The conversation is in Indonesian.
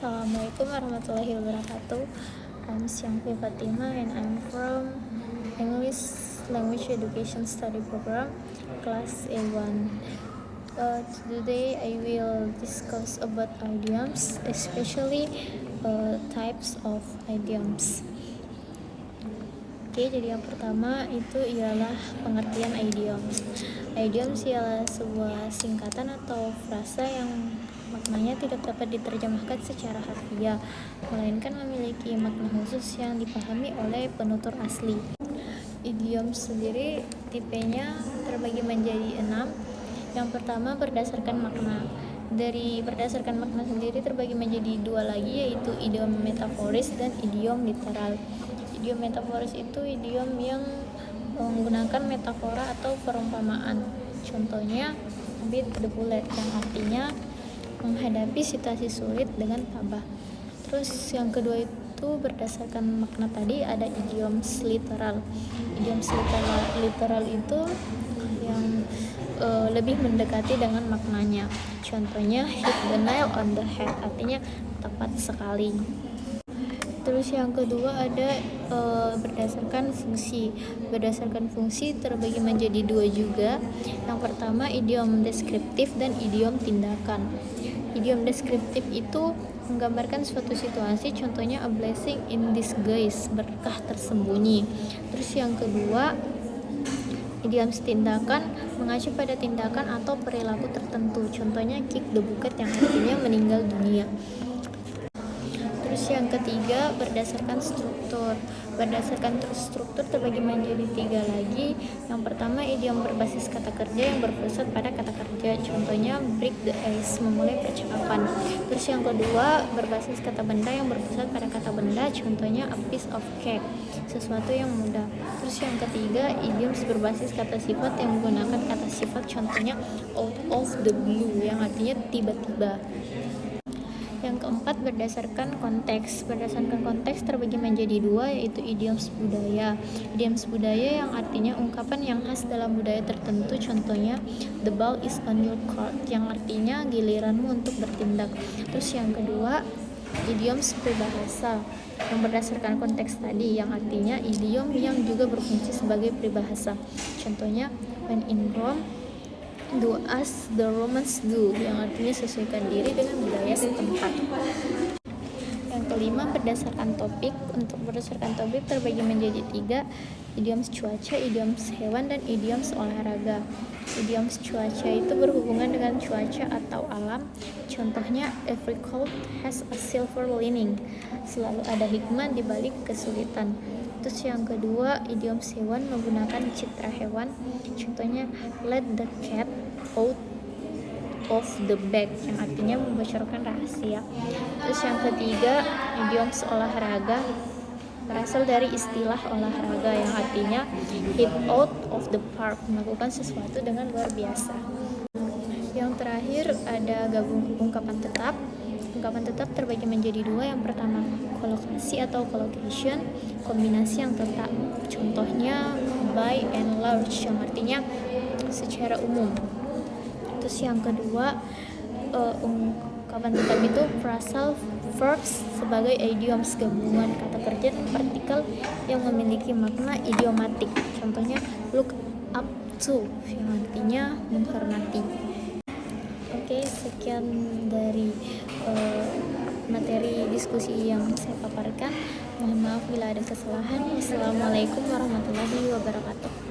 Assalamualaikum warahmatullahi wabarakatuh. I'm Syangfi Fatima and I'm from English Language Education Study Program, Class A1. Today I will discuss about idioms, especially types of idioms. Jadi yang pertama itu ialah pengertian idioms. Idioms ialah sebuah singkatan atau frasa yang maknanya tidak dapat diterjemahkan secara harfiah, melainkan memiliki makna khusus yang dipahami oleh penutur asli. Idiom sendiri tipenya terbagi menjadi 6. Yang pertama berdasarkan makna. Berdasarkan makna sendiri terbagi menjadi 2 lagi, yaitu idiom metaforis dan idiom literal. Idiom metaforis itu idiom yang menggunakan metafora atau perumpamaan. Contohnya beat the bullet, yang artinya menghadapi situasi sulit dengan tabah. Terus yang kedua itu berdasarkan makna tadi ada idioms literal. Idioms literal itu yang lebih mendekati dengan maknanya. Contohnya hit the nail on the head, artinya tepat sekali. Terus yang kedua ada berdasarkan fungsi. Berdasarkan fungsi terbagi menjadi 2 juga. Yang pertama idiom deskriptif dan idiom tindakan. Idiom deskriptif itu menggambarkan suatu situasi, contohnya a blessing in disguise, berkah tersembunyi. Terus yang kedua idiom tindakan mengacu pada tindakan atau perilaku tertentu, contohnya kick the bucket, yang artinya meninggal dunia. Terus yang ketiga berdasarkan struktur. Berdasarkan struktur terbagi menjadi 3 lagi. Yang pertama idiom berbasis kata kerja yang berpusat pada kata kerja, contohnya break the ice, memulai percakapan. Terus yang kedua berbasis kata benda yang berpusat pada kata benda, contohnya a piece of cake, sesuatu yang mudah. Terus yang ketiga idiom berbasis kata sifat yang menggunakan kata sifat, contohnya out of the blue, yang artinya tiba-tiba. Yang keempat berdasarkan konteks. Berdasarkan konteks terbagi menjadi 2, yaitu idioms budaya. Idioms budaya yang artinya ungkapan yang khas dalam budaya tertentu, contohnya the ball is on your court, yang artinya giliranmu untuk bertindak. Terus yang kedua idioms peribahasa yang berdasarkan konteks tadi, yang artinya idiom yang juga berfungsi sebagai peribahasa, contohnya when in Rome do as the Romans do, yang artinya sesuaikan diri dengan budaya setempat. Yang kelima berdasarkan topik. Untuk berdasarkan topik terbagi menjadi 3, idioms cuaca, idioms hewan, dan idioms olahraga. Idioms cuaca itu berhubungan dengan cuaca atau alam, contohnya every cloud has a silver lining, selalu ada hikmah di balik kesulitan. Terus yang kedua idioms hewan menggunakan citra hewan, contohnya let the cat out of the bag, yang artinya membocorkan rahasia. Terus yang ketiga idioms olahraga berasal dari istilah olahraga, yang artinya hit out of the park, melakukan sesuatu dengan luar biasa. Yang terakhir ada gabung ungkapan tetap. Ungkapan tetap terbagi menjadi 2. Yang pertama kolokasi atau collocation, kombinasi yang tetap, contohnya by and large, yang artinya secara umum. Terus yang kedua ungkapan tetap itu phrasal verbs sebagai idioms, gabungan kata kerja dan partikel yang memiliki makna idiomatik, contohnya look up to, yang artinya menghormati. Oke, sekian dari materi diskusi yang saya paparkan. Mohon maaf bila ada kesalahan. Wassalamualaikum warahmatullahi wabarakatuh.